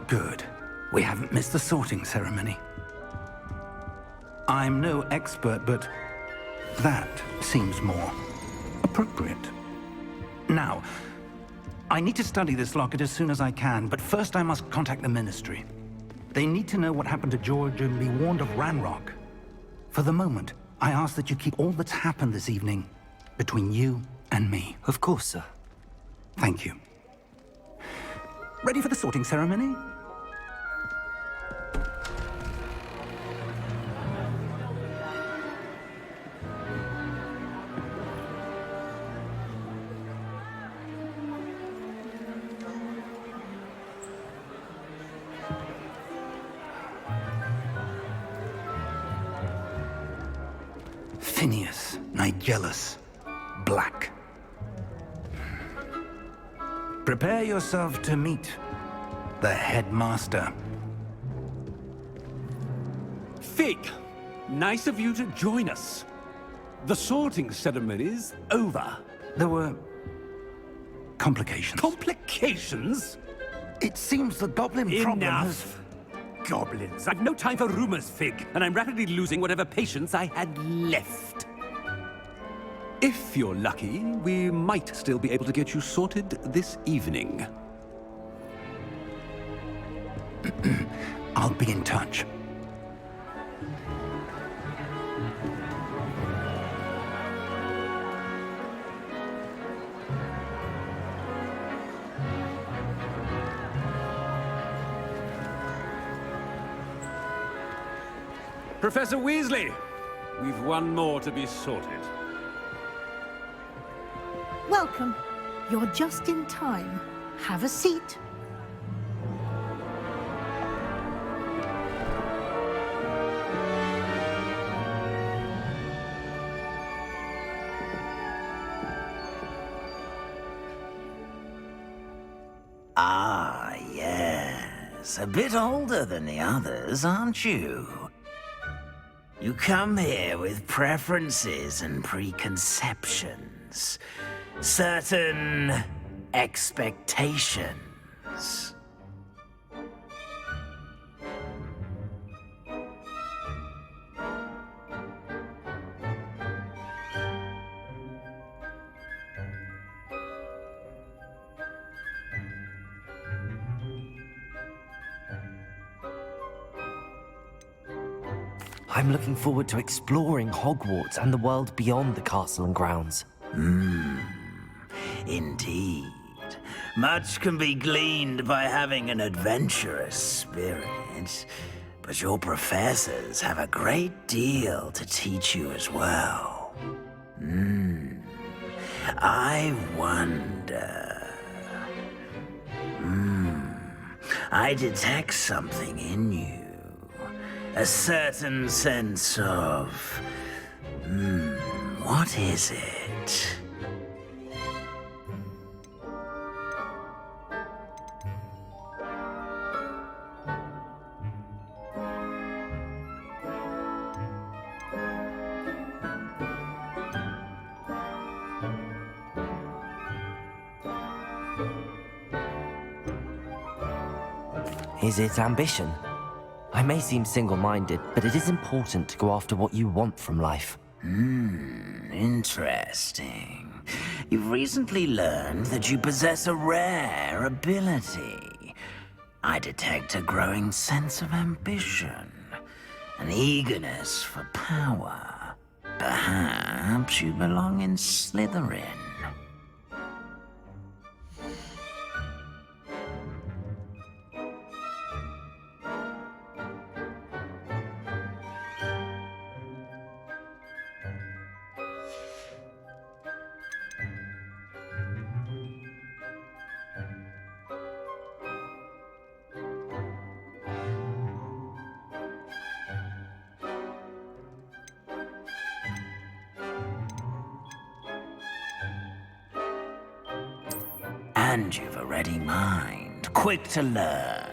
Good. We haven't missed the sorting ceremony. I'm no expert, but that seems more appropriate. Now, I need to study this locket as soon as I can, but first I must contact the Ministry. They need to know what happened to George and be warned of Ranrock. For the moment, I ask that you keep all that's happened this evening between you and me. Of course, sir. Thank you. Ready for the sorting ceremony? Phineas, Nigellus, Black. Prepare yourself to meet the headmaster. Fig, nice of you to join us. The sorting ceremony's over. There were complications. Complications? It seems the goblin problem has... Enough! Goblins. I've no time for rumors, Fig, and I'm rapidly losing whatever patience I had left. If you're lucky, we might still be able to get you sorted this evening. I'll be in touch. Professor Weasley, we've one more to be sorted. Welcome. You're just in time. Have a seat. Ah, yes. A bit older than the others, aren't you? You come here with preferences and preconceptions. Certain expectations. I'm looking forward to exploring Hogwarts and the world beyond the castle and grounds. Indeed. Much can be gleaned by having an adventurous spirit, but your professors have a great deal to teach you as well. I wonder... I detect something in you. A certain sense of... what is it? Is it ambition? I may seem single-minded, but it is important to go after what you want from life. Interesting. You've recently learned that you possess a rare ability. I detect a growing sense of ambition, an eagerness for power. Perhaps you belong in Slytherin. And you've a ready mind, quick to learn.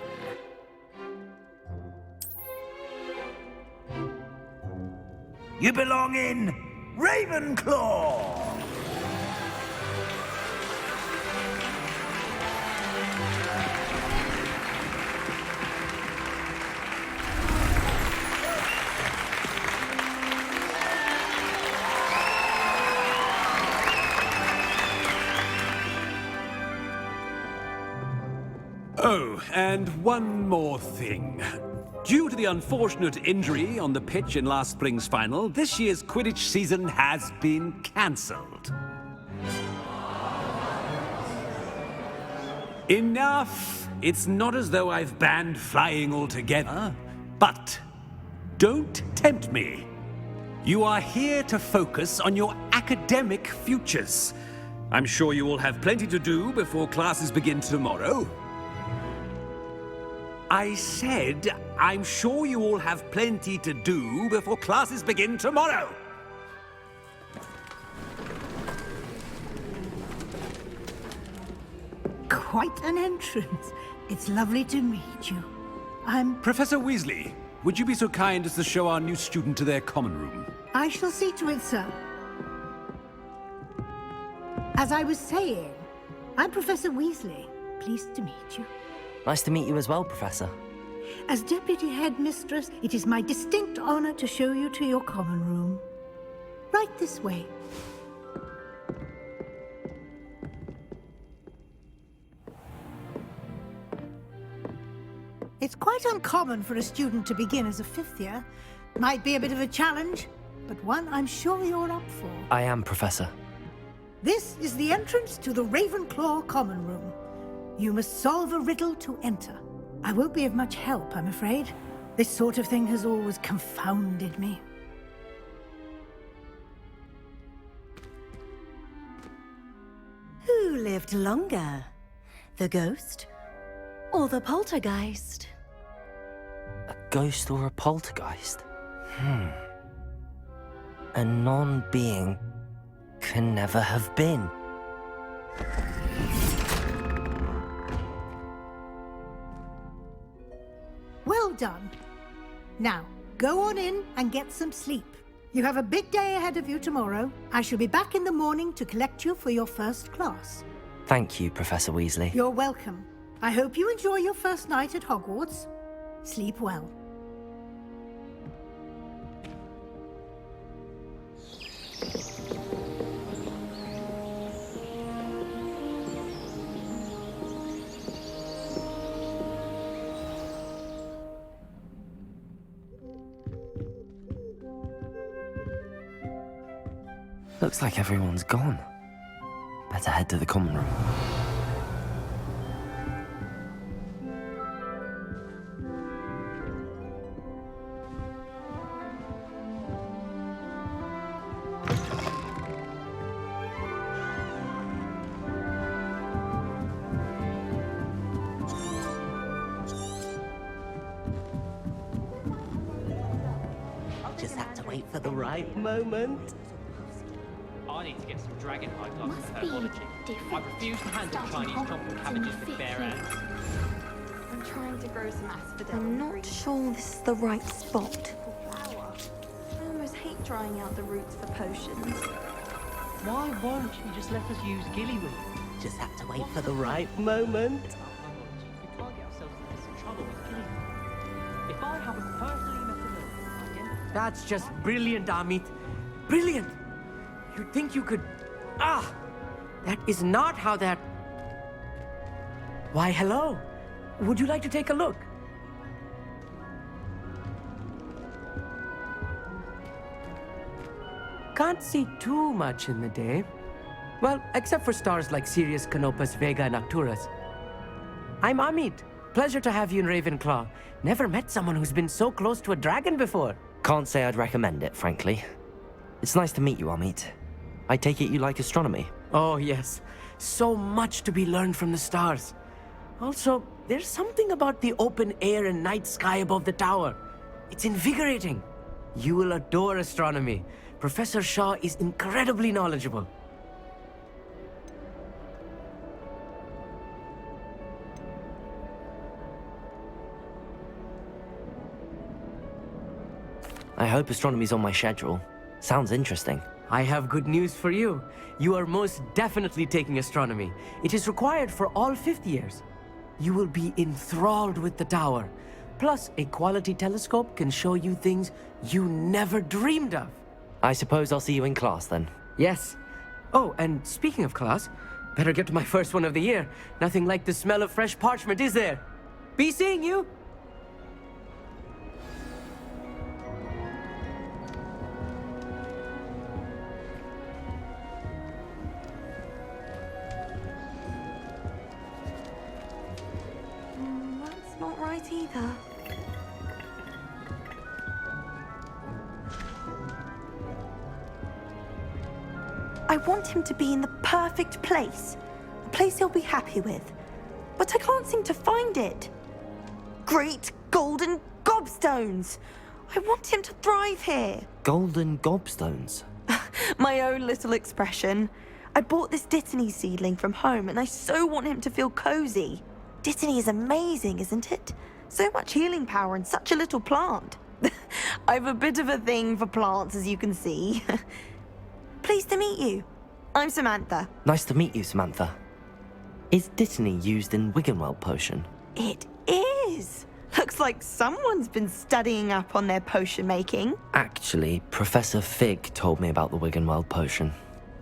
You belong in Ravenclaw! Oh, and one more thing. Due to the unfortunate injury on the pitch in last spring's final, this year's Quidditch season has been cancelled. Enough! It's not as though I've banned flying altogether, but don't tempt me. You are here to focus on your academic futures. I'm sure you will have plenty to do before classes begin tomorrow. I said, I'm sure you all have plenty to do before classes begin tomorrow. Quite an entrance. It's lovely to meet you. Professor Weasley, would you be so kind as to show our new student to their common room? I shall see to it, sir. As I was saying, I'm Professor Weasley. Pleased to meet you. Nice to meet you as well, Professor. As Deputy Headmistress, it is my distinct honor to show you to your common room. Right this way. It's quite uncommon for a student to begin as a fifth year. Might be a bit of a challenge, but one I'm sure you're up for. I am, Professor. This is the entrance to the Ravenclaw common room. You must solve a riddle to enter. I won't be of much help, I'm afraid. This sort of thing has always confounded me. Who lived longer? The ghost or the poltergeist? A ghost or a poltergeist? A non-being can never have been. Well done. Now, go on in and get some sleep. You have a big day ahead of you tomorrow. I shall be back in the morning to collect you for your first class. Thank you, Professor Weasley. You're welcome. I hope you enjoy your first night at Hogwarts. Sleep well. Looks like everyone's gone. Better head to the common room. Just have to wait for the right moment. I need to get some dragon hide gloves Must for be herbology. different. I refuse to handle Starting Chinese chocolate Hogwarts cabbages in with the bare fifth hands. I'm trying to grow some asphodel. I'm not sure this is the right spot. Flower. I almost hate trying out the roots for potions. Why won't you just let us use gillyweed? Just have to wait for the right moment. We can't get ourselves into some trouble with killing them. If I haven't personally met a murderer, That's just brilliant, Amit. Brilliant! You'd think you could... That is not how that... Why, hello. Would you like to take a look? Can't see too much in the day. Well, except for stars like Sirius, Canopus, Vega, and Arcturus. I'm Amit. Pleasure to have you in Ravenclaw. Never met someone who's been so close to a dragon before. Can't say I'd recommend it, frankly. It's nice to meet you, Amit. I take it you like astronomy. Oh, yes. So much to be learned from the stars. Also, there's something about the open air and night sky above the tower. It's invigorating. You will adore astronomy. Professor Shaw is incredibly knowledgeable. I hope astronomy's on my schedule. Sounds interesting. I have good news for you. You are most definitely taking astronomy. It is required for all fifth years. You will be enthralled with the tower. Plus, a quality telescope can show you things you never dreamed of. I suppose I'll see you in class then. Yes. Oh, and speaking of class, better get to my first one of the year. Nothing like the smell of fresh parchment, is there? Be seeing you! That's not right either. I want him to be in the perfect place. A place he'll be happy with. But I can't seem to find it. Great golden gobstones! I want him to thrive here. Golden gobstones. My own little expression. I bought this Dittany seedling from home and I so want him to feel cozy. Dittany is amazing, isn't it? So much healing power in such a little plant. I've a bit of a thing for plants, as you can see. Pleased to meet you. I'm Samantha. Nice to meet you, Samantha. Is Dittany used in Wiggenweld potion? It is. Looks like someone's been studying up on their potion making. Actually, Professor Fig told me about the Wiggenweld potion.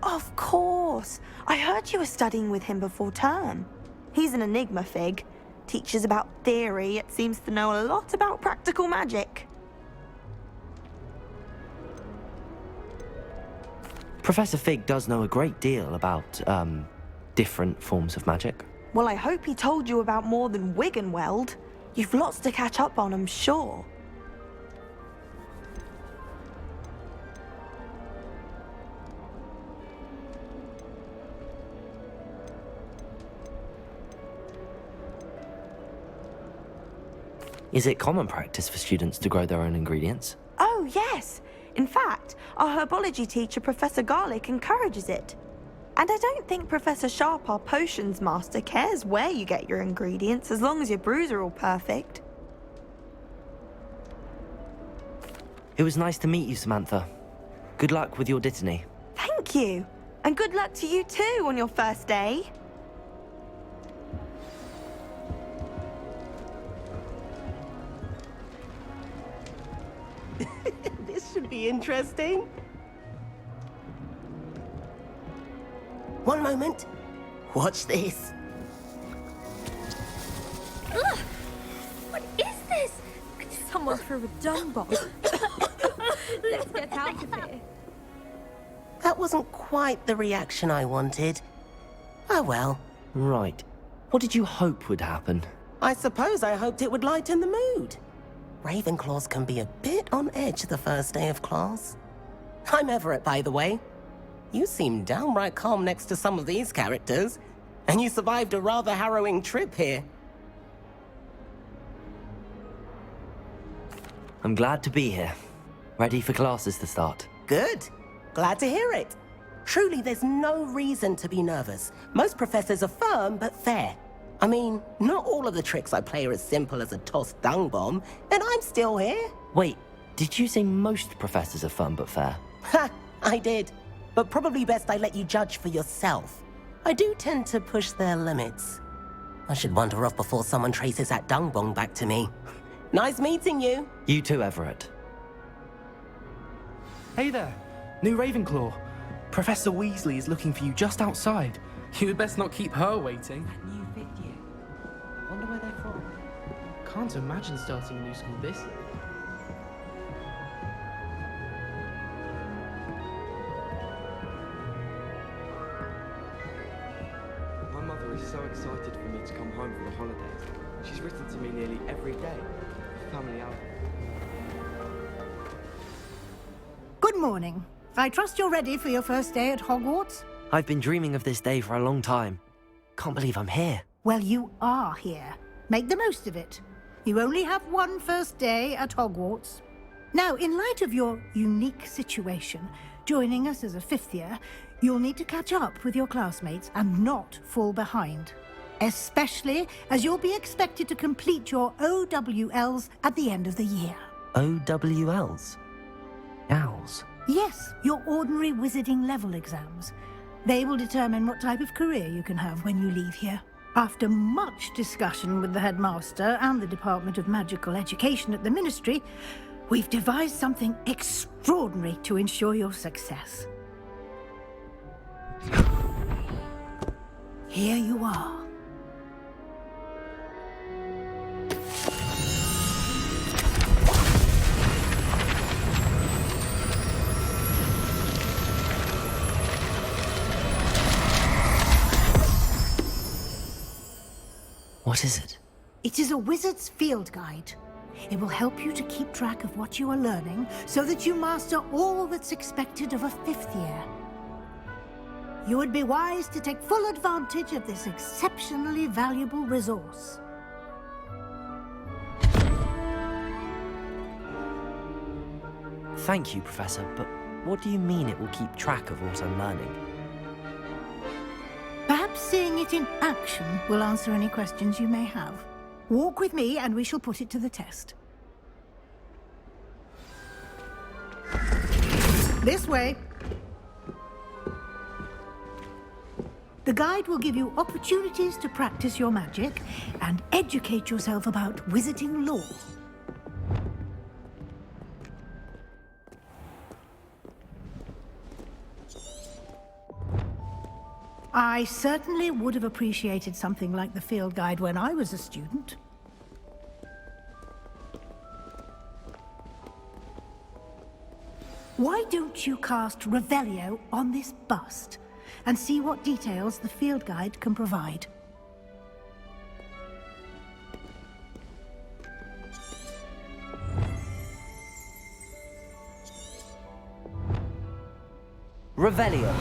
Of course. I heard you were studying with him before term. He's an enigma, Fig. Teaches about theory, yet seems to know a lot about practical magic. Professor Fig does know a great deal about, different forms of magic. Well, I hope he told you about more than Wiggenweld. You've lots to catch up on, I'm sure. Is it common practice for students to grow their own ingredients? Oh, yes. In fact, our herbology teacher, Professor Garlick, encourages it. And I don't think Professor Sharp, our potions master, cares where you get your ingredients as long as your brews are all perfect. It was nice to meet you, Samantha. Good luck with your Dittany. Thank you. And good luck to you too on your first day. This should be interesting. One moment. Watch this. Ugh! What is this? Someone threw a dung bomb. Let's get out of here. That wasn't quite the reaction I wanted. Oh well. Right. What did you hope would happen? I suppose I hoped it would lighten the mood. Ravenclaws can be a bit on edge the first day of class. I'm Everett, by the way. You seem downright calm next to some of these characters, and you survived a rather harrowing trip here. I'm glad to be here. Ready for classes to start. Good. Glad to hear it. Truly, there's no reason to be nervous. Most professors are firm but fair. I mean, not all of the tricks I play are as simple as a tossed dung bomb, and I'm still here. Wait, did you say most professors are fun but fair? Ha! I did. But probably best I let you judge for yourself. I do tend to push their limits. I should wander off before someone traces that dung bomb back to me. Nice meeting you. You too, Everett. Hey there, new Ravenclaw. Professor Weasley is looking for you just outside. You had best not keep her waiting. That new video. I wonder where they're from. Can't imagine starting a new school this year. My mother is so excited for me to come home for the holidays. She's written to me nearly every day. Family album. Good morning. I trust you're ready for your first day at Hogwarts? I've been dreaming of this day for a long time. Can't believe I'm here. Well, you are here. Make the most of it. You only have one first day at Hogwarts. Now, in light of your unique situation, joining us as a fifth year, you'll need to catch up with your classmates and not fall behind. Especially as you'll be expected to complete your OWLs at the end of the year. OWLs? Owls? Yes, your ordinary wizarding level exams. They will determine what type of career you can have when you leave here. After much discussion with the headmaster and the Department of Magical Education at the Ministry, we've devised something extraordinary to ensure your success. Here you are. What is it? It is a wizard's field guide. It will help you to keep track of what you are learning so that you master all that's expected of a 5th year. You would be wise to take full advantage of this exceptionally valuable resource. Thank you, Professor, but what do you mean it will keep track of what I'm learning? Perhaps seeing it in action will answer any questions you may have. Walk with me and we shall put it to the test. This way. The guide will give you opportunities to practice your magic and educate yourself about wizarding lore. I certainly would have appreciated something like the field guide when I was a student. Why don't you cast Revelio on this bust and see what details the field guide can provide? Revelio.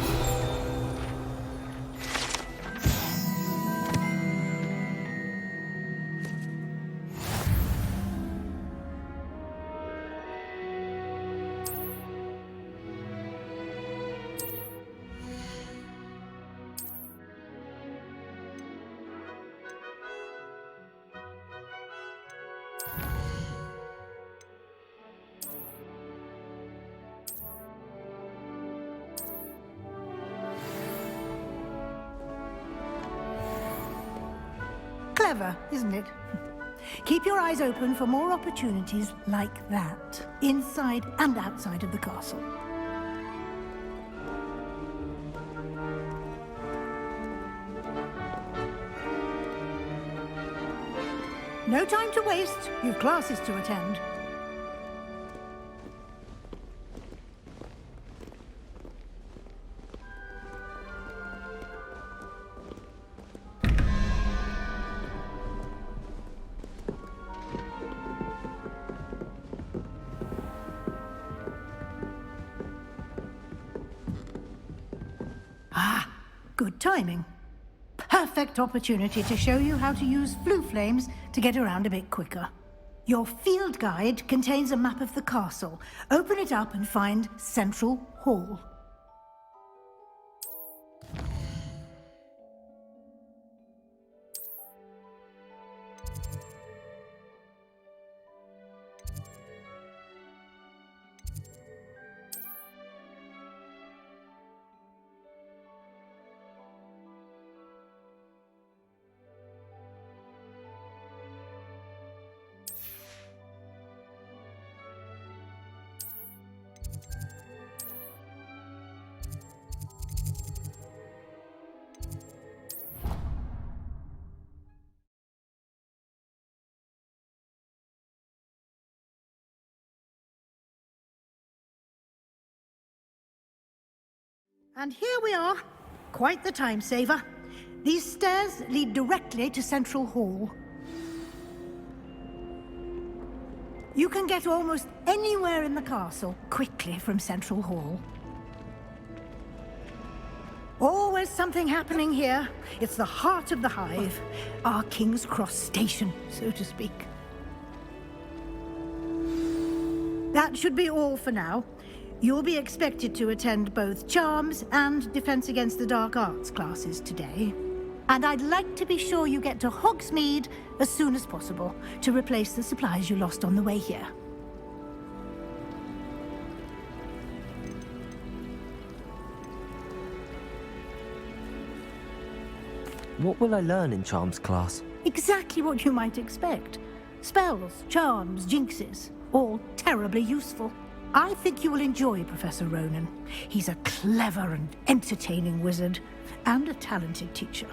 Clever, isn't it? Keep your eyes open for more opportunities like that, inside and outside of the castle. No time to waste. You've classes to attend. Good timing. Perfect opportunity to show you how to use flue flames to get around a bit quicker. Your field guide contains a map of the castle. Open it up and find Central Hall. And here we are. Quite the time saver. These stairs lead directly to Central Hall. You can get almost anywhere in the castle quickly from Central Hall. Always something happening here. It's the heart of the hive. Our King's Cross station, so to speak. That should be all for now. You'll be expected to attend both Charms and Defense Against the Dark Arts classes today. And I'd like to be sure you get to Hogsmeade as soon as possible to replace the supplies you lost on the way here. What will I learn in Charms class? Exactly what you might expect. Spells, charms, jinxes, all terribly useful. I think you will enjoy Professor Ronan. He's a clever and entertaining wizard, and a talented teacher.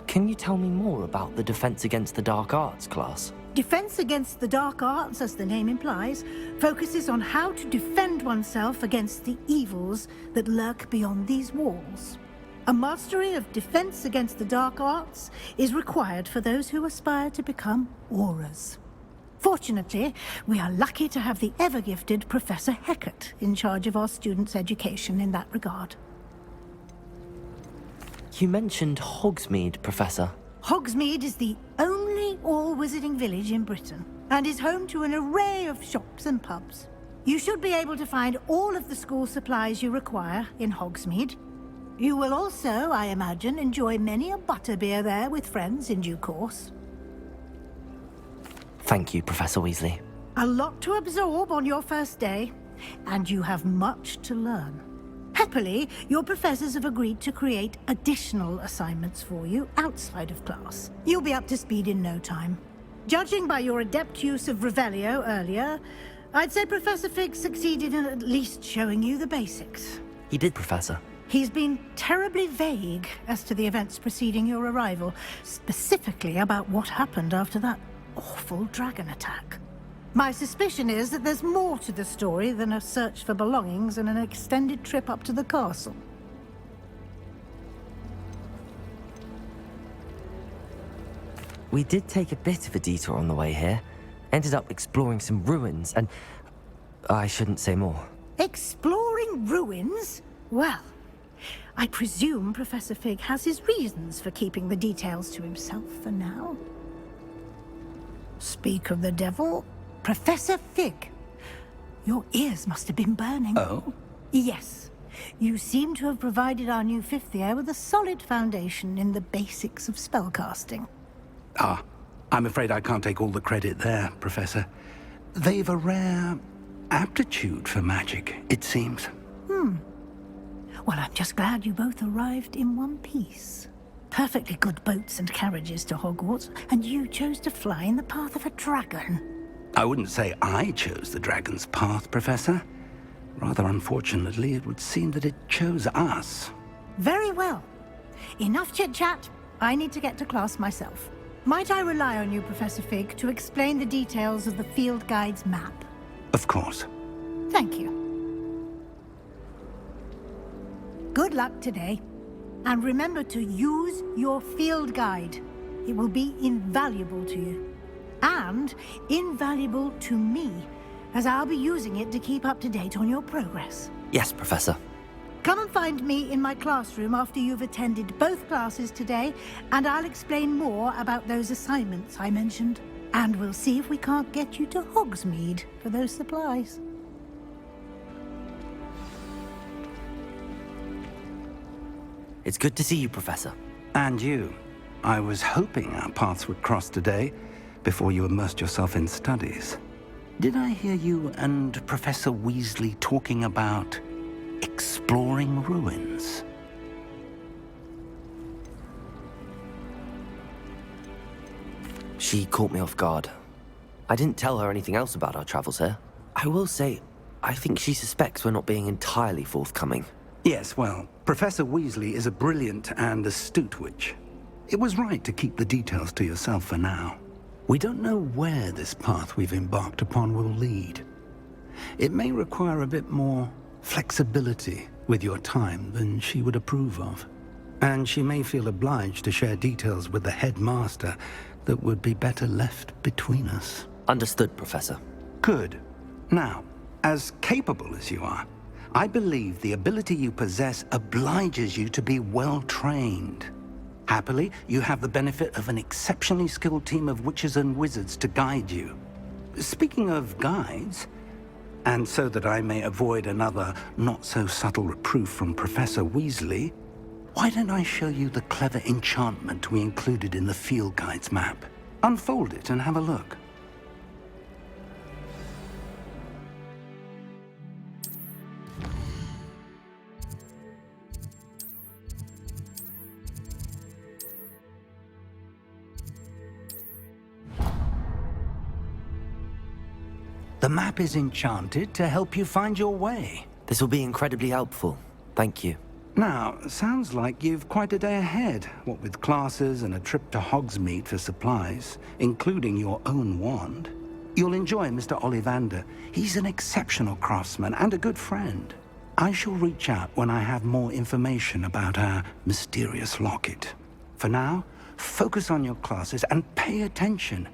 Can you tell me more about the Defense Against the Dark Arts class? Defense Against the Dark Arts, as the name implies, focuses on how to defend oneself against the evils that lurk beyond these walls. A mastery of defense against the dark arts is required for those who aspire to become auras. Fortunately, we are lucky to have the ever-gifted Professor Hecat in charge of our students' education in that regard. You mentioned Hogsmeade, Professor. Hogsmeade is the only all-wizarding village in Britain, and is home to an array of shops and pubs. You should be able to find all of the school supplies you require in Hogsmeade. You will also, I imagine, enjoy many a butterbeer there with friends in due course. Thank you, Professor Weasley. A lot to absorb on your first day, and you have much to learn. Happily, your professors have agreed to create additional assignments for you outside of class. You'll be up to speed in no time. Judging by your adept use of Revelio earlier, I'd say Professor Fig succeeded in at least showing you the basics. He did, Professor. He's been terribly vague as to the events preceding your arrival, specifically about what happened after that awful dragon attack. My suspicion is that there's more to the story than a search for belongings and an extended trip up to the castle. We did take a bit of a detour on the way here. Ended up exploring some ruins, and I shouldn't say more. Exploring ruins? Well, I presume Professor Fig has his reasons for keeping the details to himself for now. Speak of the devil, Professor Fig. Your ears must have been burning. Oh? Yes. You seem to have provided our new fifth year with a solid foundation in the basics of spellcasting. Ah, I'm afraid I can't take all the credit there, Professor. They've a rare aptitude for magic, it seems. Well, I'm just glad you both arrived in one piece. Perfectly good boats and carriages to Hogwarts, and you chose to fly in the path of a dragon. I wouldn't say I chose the dragon's path, Professor. Rather unfortunately, it would seem that it chose us. Very well. Enough chit-chat. I need to get to class myself. Might I rely on you, Professor Fig, to explain the details of the field guide's map? Of course. Thank you. Good luck today. And remember to use your field guide. It will be invaluable to you. And invaluable to me, as I'll be using it to keep up to date on your progress. Yes, Professor. Come and find me in my classroom after you've attended both classes today, and I'll explain more about those assignments I mentioned. And we'll see if we can't get you to Hogsmeade for those supplies. It's good to see you, Professor. And you. I was hoping our paths would cross today, before you immersed yourself in studies. Did I hear you and Professor Weasley talking about exploring ruins? She caught me off guard. I didn't tell her anything else about our travels here. I will say, I think she suspects we're not being entirely forthcoming. Yes, well, Professor Weasley is a brilliant and astute witch. It was right to keep the details to yourself for now. We don't know where this path we've embarked upon will lead. It may require a bit more flexibility with your time than she would approve of. And she may feel obliged to share details with the headmaster that would be better left between us. Understood, Professor. Good. Now, as capable as you are, I believe the ability you possess obliges you to be well-trained. Happily, you have the benefit of an exceptionally skilled team of witches and wizards to guide you. Speaking of guides, and so that I may avoid another not-so-subtle reproof from Professor Weasley, why don't I show you the clever enchantment we included in the field guide's map? Unfold it and have a look. The map is enchanted to help you find your way. This will be incredibly helpful. Thank you. Now, sounds like you've quite a day ahead, what with classes and a trip to Hogsmeade for supplies, including your own wand. You'll enjoy Mr. Ollivander. He's an exceptional craftsman and a good friend. I shall reach out when I have more information about our mysterious locket. For now, focus on your classes and pay attention.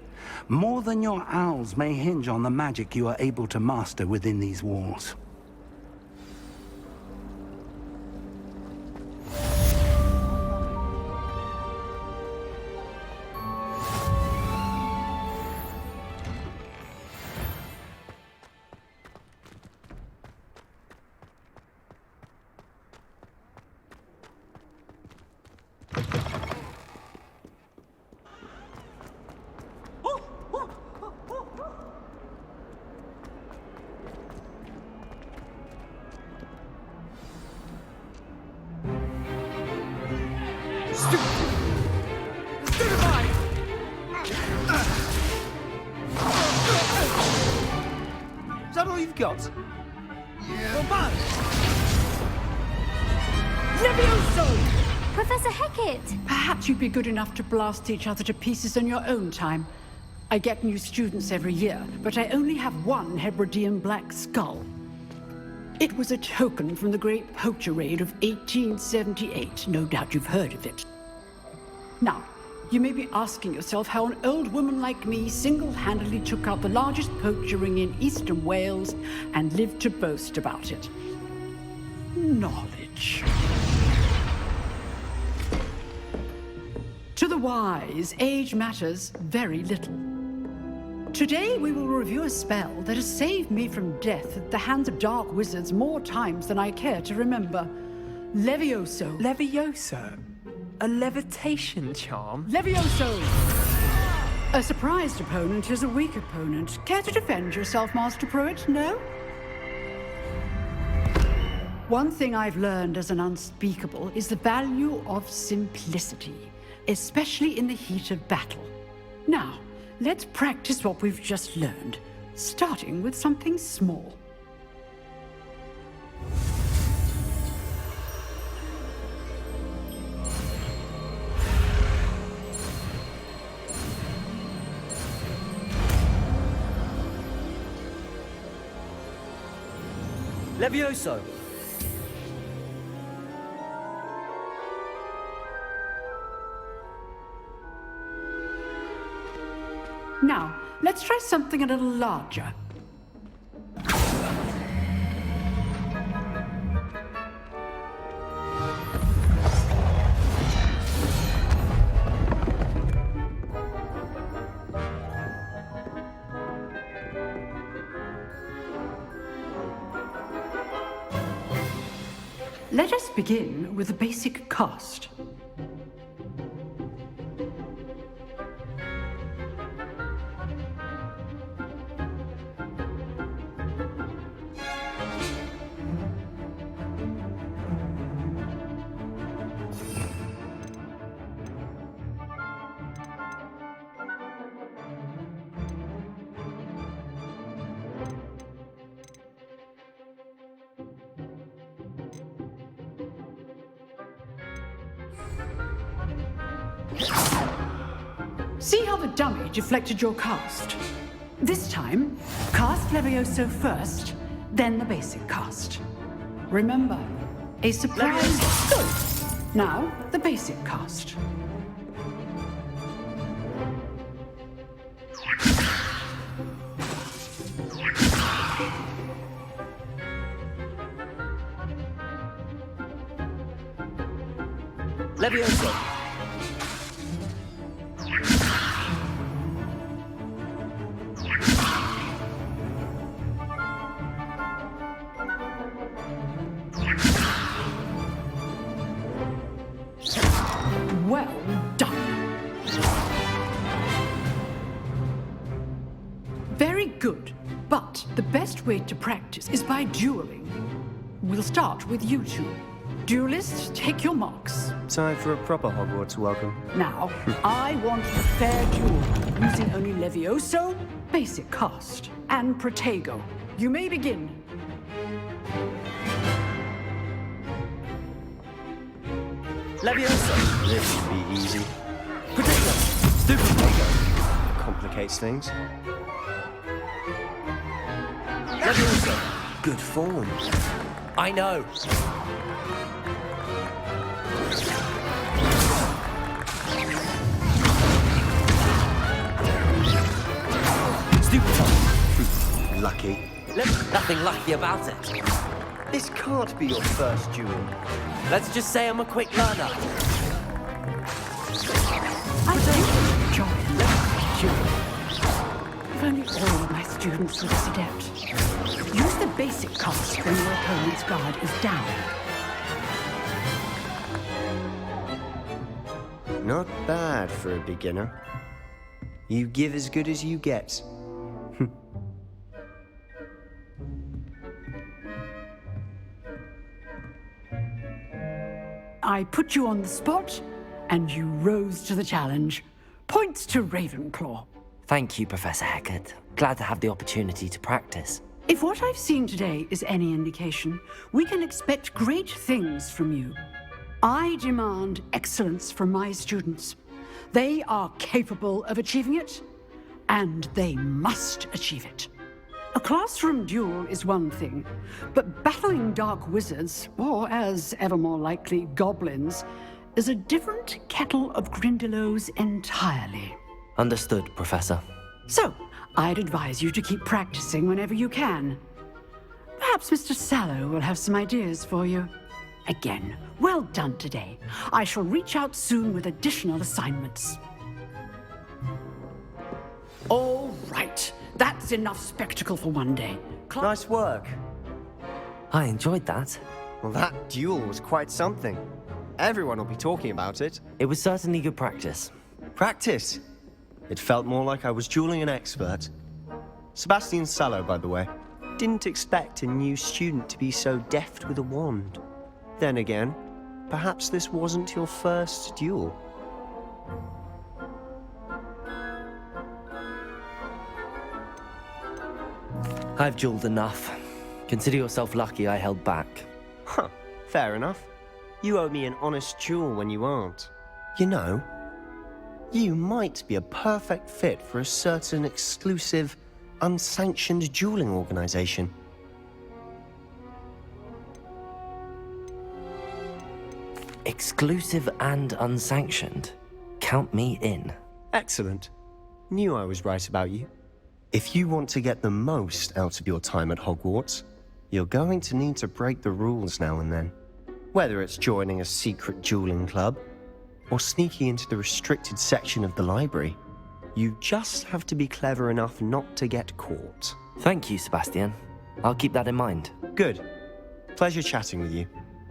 More than your owls may hinge on the magic you are able to master within these walls. Is that all you've got? Professor Hecat! Perhaps you'd be good enough to blast each other to pieces in your own time. I get new students every year, but I only have one Hebridean black skull. It was a token from the Great Poacher Raid of 1878. No doubt you've heard of it. Now, you may be asking yourself how an old woman like me single-handedly took out the largest poacher ring in eastern Wales and lived to boast about it. Knowledge. To the wise, age matters very little. Today we will review a spell that has saved me from death at the hands of dark wizards more times than I care to remember. Levioso. Levioso? A levitation charm? Levioso! A surprised opponent is a weak opponent. Care to defend yourself, Master Pruitt? No? One thing I've learned as an unspeakable is the value of simplicity, especially in the heat of battle. Now, let's practice what we've just learned, starting with something small. Levioso! Now, let's try something a little larger. Let us begin with the basic cast. See how the dummy deflected your cast? This time, cast Levioso first, then the basic cast. Remember, a surprise. Good. Now, the basic cast. Levioso! Well done. Very good. But the best way to practice is by dueling. We'll start with you two. Duelists, take your marks. Time for a proper Hogwarts welcome. Now, I want a fair duel, using only Levioso, basic cast, and Protego. You may begin. Levioso! This should be easy. Protego! Stupid Protego! Complicates things. Levioso! Good form. I know. Stupid. Lucky. There's nothing lucky about it. This can't be your first duel. Let's just say I'm a quick learner. I don't enjoy dueling. If only all of my students were this adept. Use the basic cast when your opponent's guard is down. Not bad for a beginner. You give as good as you get. I put you on the spot, and you rose to the challenge. Points to Ravenclaw. Thank you, Professor Hecat. Glad to have the opportunity to practice. If what I've seen today is any indication, we can expect great things from you. I demand excellence from my students. They are capable of achieving it, and they must achieve it. A classroom duel is one thing, but battling dark wizards, or as ever more likely, goblins, is a different kettle of Grindylows entirely. Understood, Professor. So, I'd advise you to keep practicing whenever you can. Perhaps Mr. Sallow will have some ideas for you. Again, well done today. I shall reach out soon with additional assignments. All right. That's enough spectacle for one day. Nice work. I enjoyed that. Well, that duel was quite something. Everyone will be talking about it. It was certainly good practice. Practice? It felt more like I was dueling an expert. Sebastian Sallow, by the way. Didn't expect a new student to be so deft with a wand. Then again, perhaps this wasn't your first duel. I've dueled enough. Consider yourself lucky I held back. Huh, fair enough. You owe me an honest duel when you aren't. You know, you might be a perfect fit for a certain exclusive, unsanctioned dueling organization. Exclusive and unsanctioned. Count me in. Excellent. Knew I was right about you. If you want to get the most out of your time at Hogwarts, you're going to need to break the rules now and then. Whether it's joining a secret dueling club, or sneaking into the restricted section of the library, you just have to be clever enough not to get caught. Thank you, Sebastian. I'll keep that in mind. Good. Pleasure chatting with you.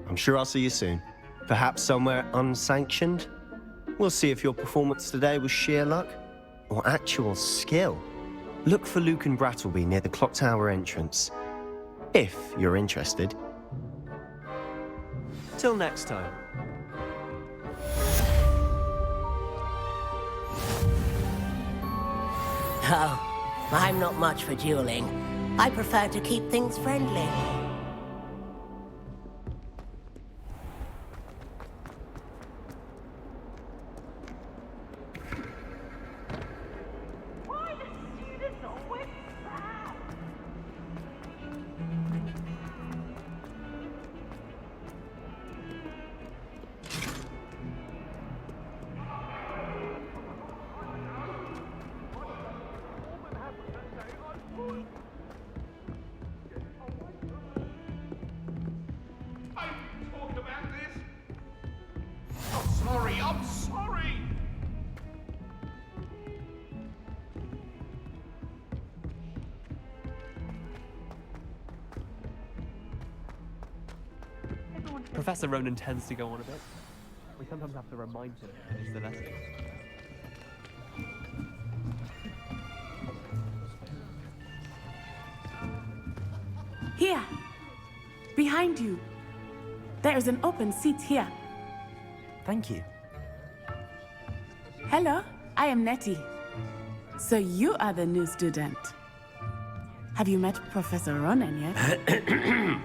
I'm sure I'll see you soon. Perhaps somewhere unsanctioned? We'll see if your performance today was sheer luck, or actual skill. Look for Luke and Brattleby near the clock tower entrance. If you're interested. Till next time. Oh, I'm not much for dueling. I prefer to keep things friendly. I'm sorry! Professor Ronan tends to go on a bit. We sometimes have to remind him that it's the lesson. Here! Behind you! There is an open seat here. Thank you. Hello, I am Nettie. So you are the new student. Have you met Professor Ronan yet?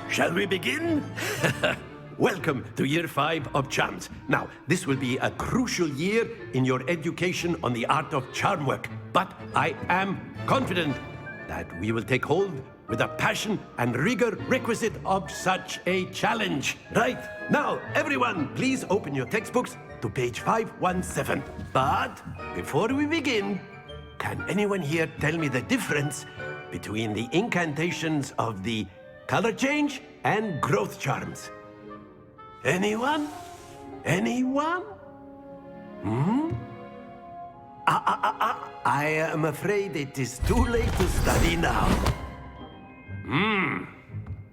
Shall we begin? Welcome to Year 5 of Charms. Now, this will be a crucial year in your education on the art of charm work, but I am confident that we will take hold with a passion and rigor requisite of such a challenge. Right, now, everyone, please open your textbooks to page 517. But before we begin, can anyone here tell me the difference between the incantations of the color change and growth charms? Anyone? Anyone? I am afraid it is too late to study now.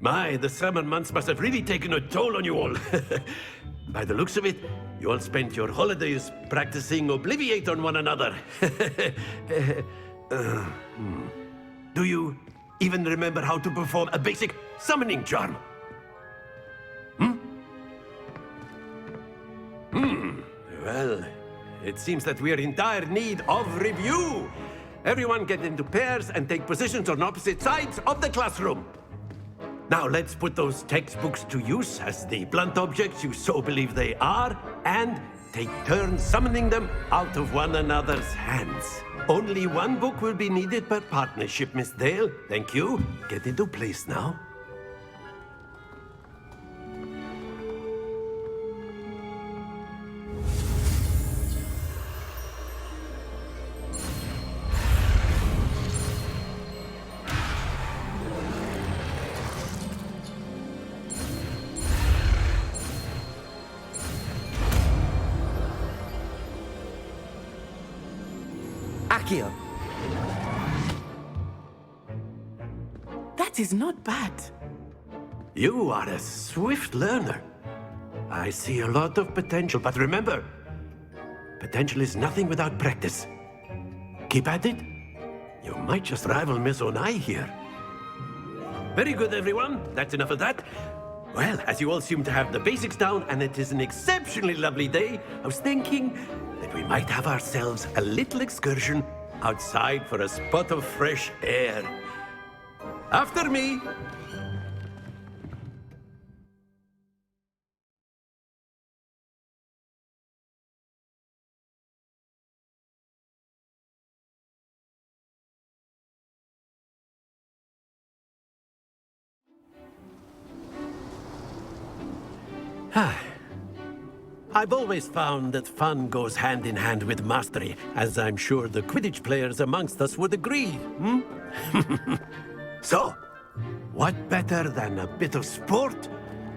My, the summer months must have really taken a toll on you all. By the looks of it, you all spent your holidays practicing Obliviate on one another. Do you even remember how to perform a basic summoning charm? Well, it seems that we are in dire need of review. Everyone get into pairs and take positions on opposite sides of the classroom. Now let's put those textbooks to use as the blunt objects you so believe they are, and take turns summoning them out of one another's hands. Only one book will be needed per partnership, Miss Dale. Thank you. Get into place now. Accio. That is not bad. You are a swift learner. I see a lot of potential, but remember, potential is nothing without practice. Keep at it. You might just rival Miss Onai here. Very good, everyone. That's enough of that. Well, as you all seem to have the basics down, and it is an exceptionally lovely day, I was thinking that we might have ourselves a little excursion outside for a spot of fresh air. After me. I've always found that fun goes hand in hand with mastery, as I'm sure the Quidditch players amongst us would agree. So, what better than a bit of sport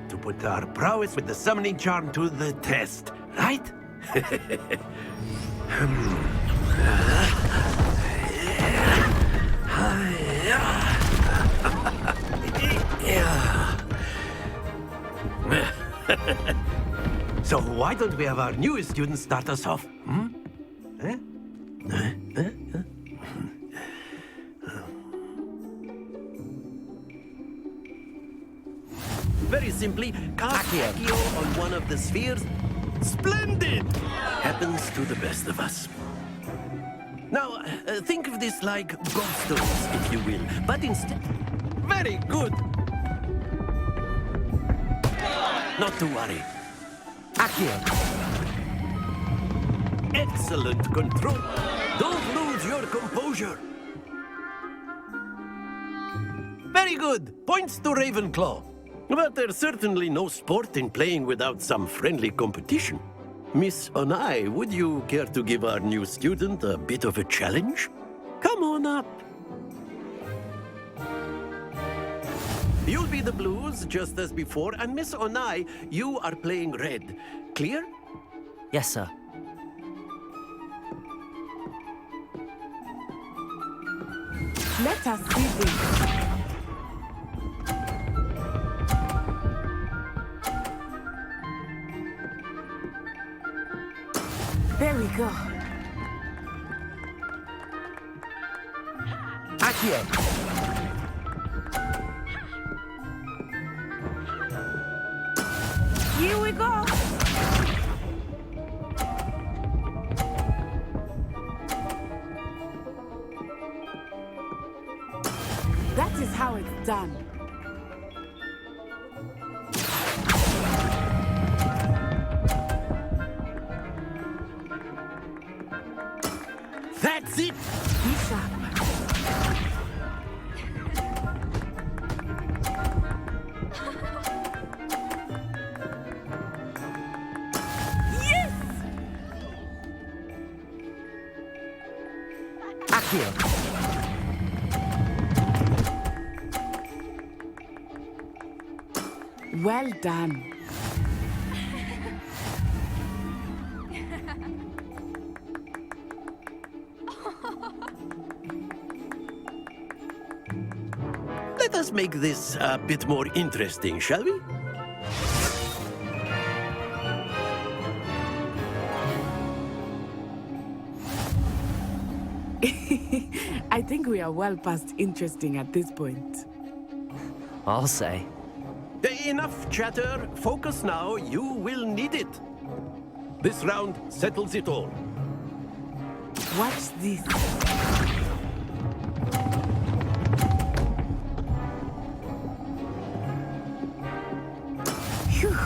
to put our prowess with the summoning charm to the test, right? So why don't we have our newest student start us off? Very simply, cast Accio on one of the spheres. Splendid! Happens to the best of us. Now, think of this like gobstones, if you will, but instead... Very good! Not to worry. Accio. Excellent control. Don't lose your composure. Very good. Points to Ravenclaw. But there's certainly no sport in playing without some friendly competition. Miss Onai, would you care to give our new student a bit of a challenge? Come on up. You'll be the blues, just as before, and Miss Onai, you are playing red. Clear? Yes, sir. Let us see this. There we go. Accio. Here we go. That is how it's done. That's it! Be sharp. Well done. Let us make this a bit more interesting, shall we? I think we are well past interesting at this point. I'll say. Enough chatter. Focus now. You will need it. This round settles it all. Watch this. Phew.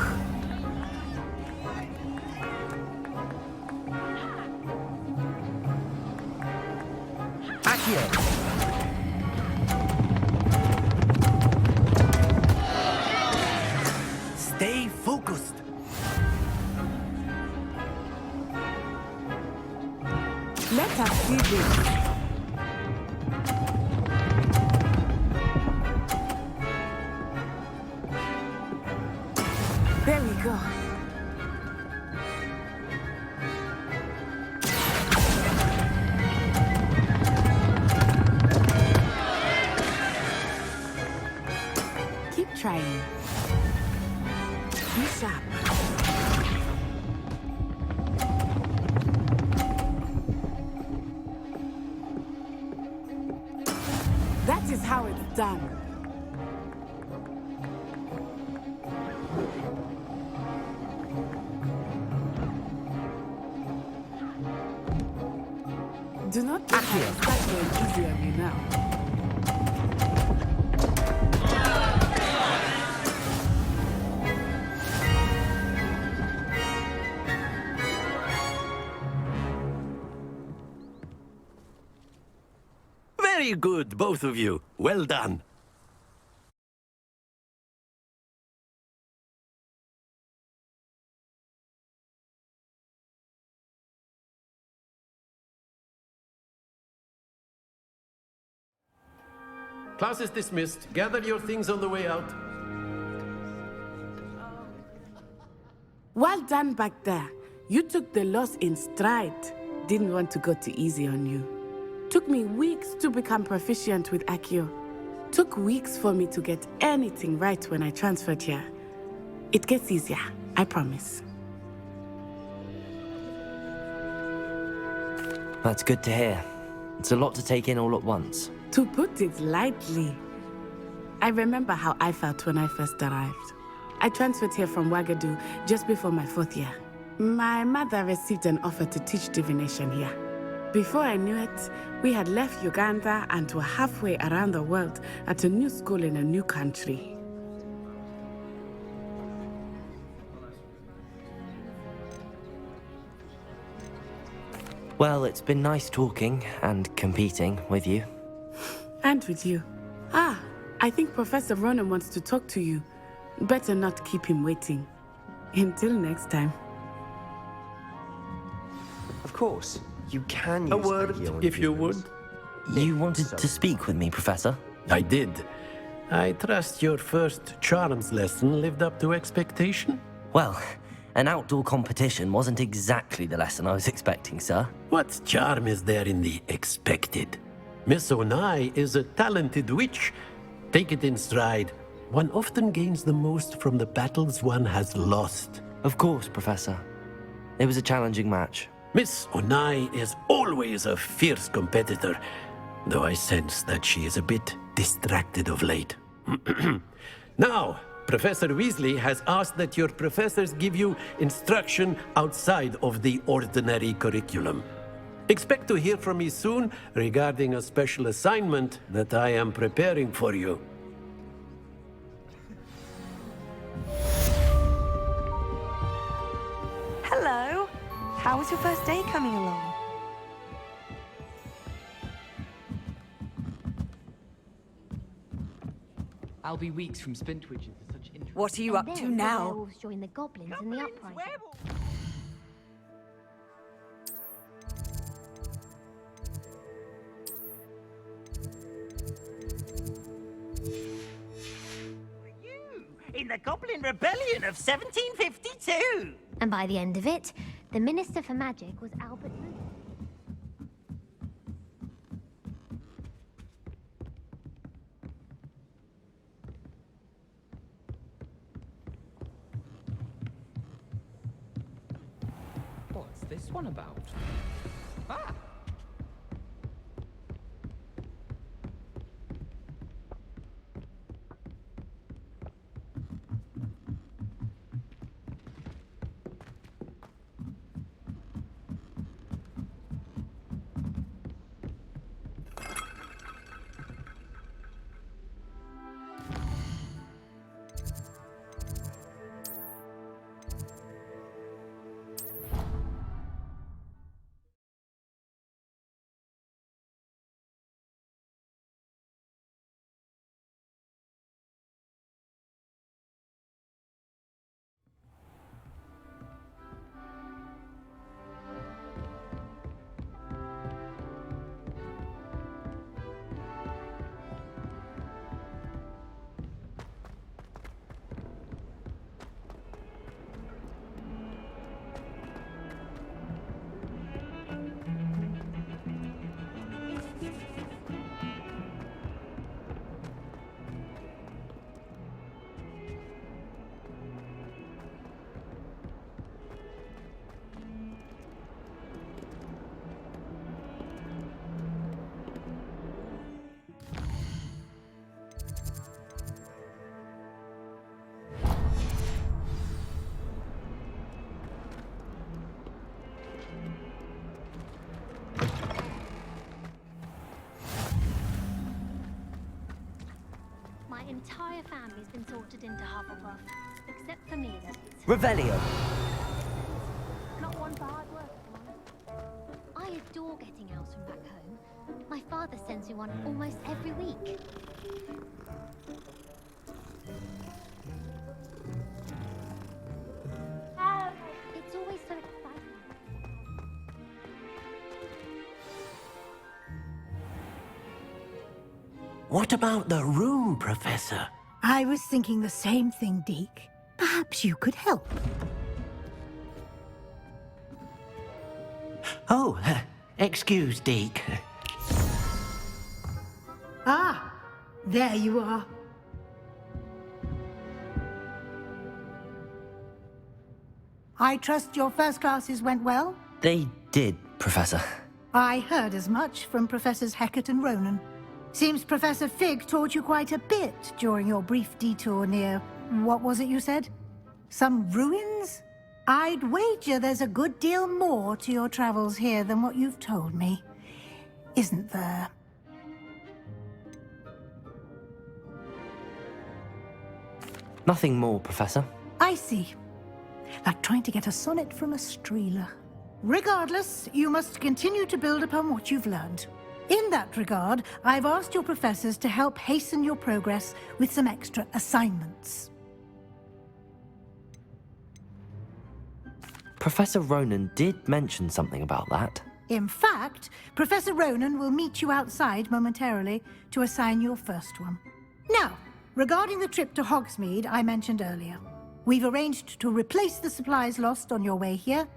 Stay focused. Let us see this. There we go. Keep trying. Be sharp. That is how it's done. Do not start going easy on you now. Very good, both of you. Well done. Class is dismissed. Gather your things on the way out. Well done back there. You took the loss in stride. Didn't want to go too easy on you. Took me weeks to become proficient with Accio. Took weeks for me to get anything right when I transferred here. It gets easier, I promise. That's good to hear. It's a lot to take in all at once. To put it lightly, I remember how I felt when I first arrived. I transferred here from Wagadu just before my 4th year. My mother received an offer to teach divination here. Before I knew it, we had left Uganda and were halfway around the world at a new school in a new country. Well, it's been nice talking and competing with you. And with you. Ah, I think Professor Ronan wants to talk to you. Better not keep him waiting. Until next time. Of course, you can use A word, Accio on if you humans. would. You wanted to speak with me, Professor? I did. I trust your first charms lesson lived up to expectation? Well, an outdoor competition wasn't exactly the lesson I was expecting, sir. What charm is there in the expected? Miss Onai is a talented witch. Take it in stride. One often gains the most from the battles one has lost. Of course, Professor. It was a challenging match. Miss Onai is always a fierce competitor, though I sense that she is a bit distracted of late. Now, Professor Weasley has asked that your professors give you instruction outside of the ordinary curriculum. Expect to hear from me soon regarding a special assignment that I am preparing for you. Hello. How was your first day coming along? I'll be weeks from Spintwitches for such interest. What are you up to The now? werewolves join the goblins in the uprising. Goblins, werewolves? Goblins, werewolves. What? in the Goblin Rebellion of 1752. And by the end of it, the Minister for Magic was Albert Lewis. What's this one about? Ah! My entire family's been sorted into Hufflepuff, except for me, that is. Revelio. Not one for hard work, come on. I adore getting owls from back home. My father sends me one almost every week. It's always so exciting. What about the room, Professor? I was thinking the same thing, Deke. Perhaps you could help. Oh, excuse, Deke. Ah, there you are. I trust your first classes went well? They did, Professor. I heard as much from Professors Hecat and Ronan. Seems Professor Fig taught you quite a bit during your brief detour near... what was it you said? Some ruins? I'd wager there's a good deal more to your travels here than what you've told me. Isn't there? Nothing more, Professor. I see. Like trying to get a sonnet from a streeler. Regardless, you must continue to build upon what you've learned. In that regard, I've asked your professors to help hasten your progress with some extra assignments. Professor Ronan did mention something about that. In fact, Professor Ronan will meet you outside momentarily to assign your first one. Now, regarding the trip to Hogsmeade I mentioned earlier, we've arranged to replace the supplies lost on your way here,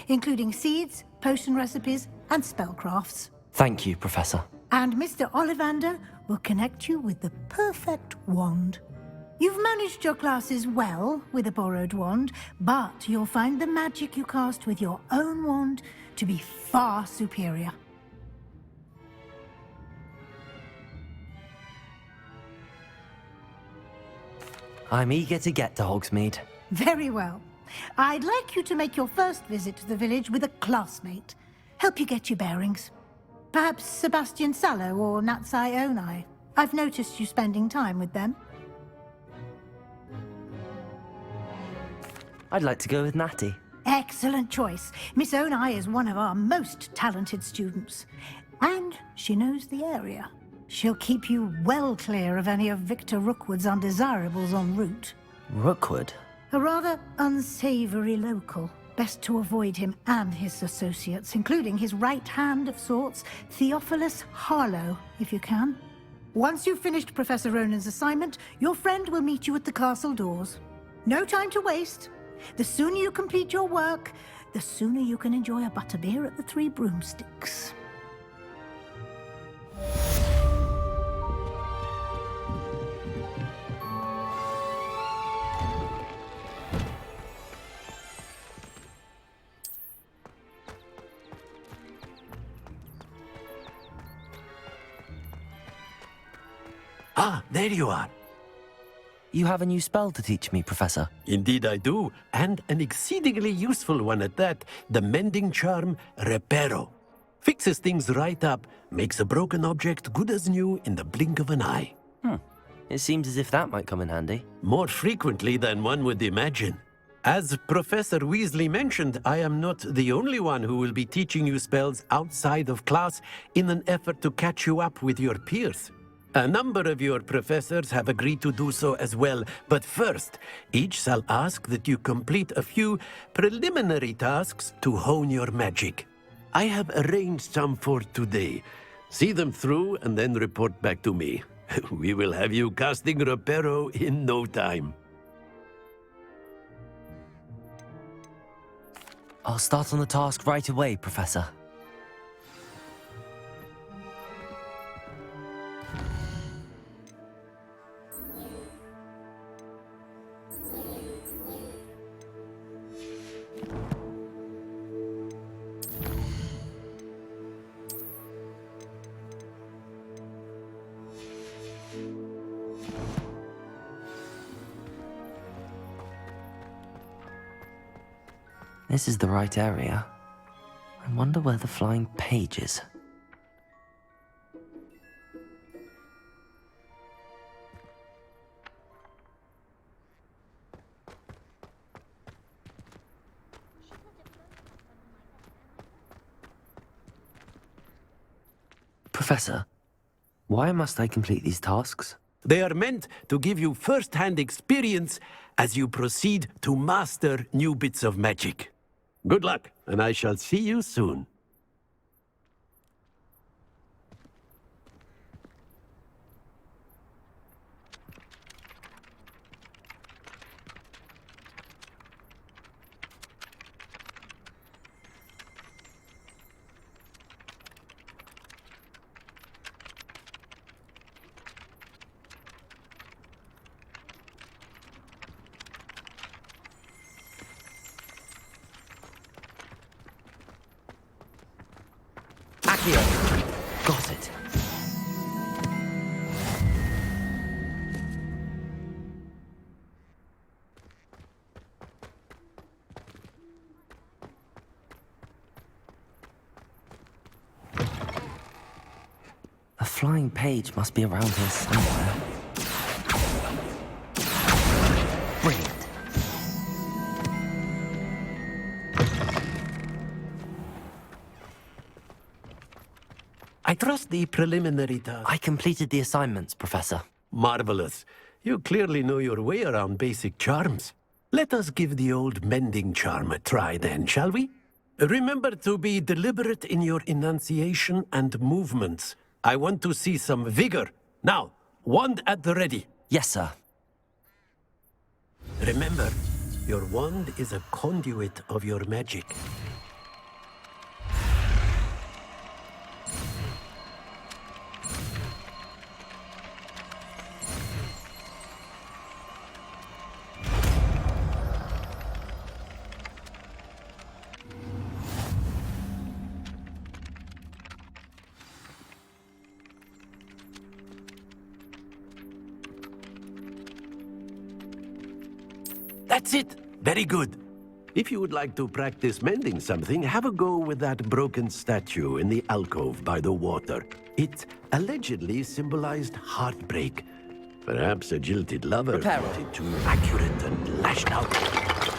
including seeds, potion recipes, and spellcrafts. Thank you, Professor. And Mr. Ollivander will connect you with the perfect wand. You've managed your classes well with a borrowed wand, but you'll find the magic you cast with your own wand to be far superior. I'm eager to get to Hogsmeade. Very well. I'd like you to make your first visit to the village with a classmate. Help you get your bearings. Perhaps Sebastian Sallow or Natsai Onai. I've noticed you spending time with them. I'd like to go with Natty. Excellent choice. Miss Onai is one of our most talented students. And she knows the area. She'll keep you well clear of any of Victor Rookwood's undesirables en route. Rookwood? A rather unsavory local. Best to avoid him and his associates, including his right hand of sorts, Theophilus Harlow, if you can. Once you've finished Professor Ronan's assignment, your friend will meet you at the castle doors. No time to waste. The sooner you complete your work, the sooner you can enjoy a butterbeer at the Three Broomsticks. Ah, there you are. You have a new spell to teach me, Professor. Indeed I do, and an exceedingly useful one at that. The mending charm, Reparo. Fixes things right up, makes a broken object good as new in the blink of an eye. It seems as if that might come in handy. More frequently than one would imagine. As Professor Weasley mentioned, I am not the only one who will be teaching you spells outside of class in an effort to catch you up with your peers. A number of your professors have agreed to do so as well, but first, each shall ask that you complete a few preliminary tasks to hone your magic. I have arranged some for today. See them through and then report back to me. We will have you casting Reparo in no time. I'll start on the task right away, Professor. This is the right area. I wonder where the flying page is. Professor, why must I complete these tasks? They are meant to give you first-hand experience as you proceed to master new bits of magic. Good luck, and I shall see you soon. Got it. A flying page must be around here somewhere. Brilliant. I trust the preliminary task. I completed the assignments, Professor. Marvelous. You clearly know your way around basic charms. Let us give the old mending charm a try then, shall we? Remember to be deliberate in your enunciation and movements. I want to see some vigor. Now, wand at the ready. Yes, sir. Remember, your wand is a conduit of your magic. That's it! Very good. If you would like to practice mending something, have a go with that broken statue in the alcove by the water. It allegedly symbolized heartbreak. Perhaps a jilted lover Reparo. wanted too accurate and lashed out.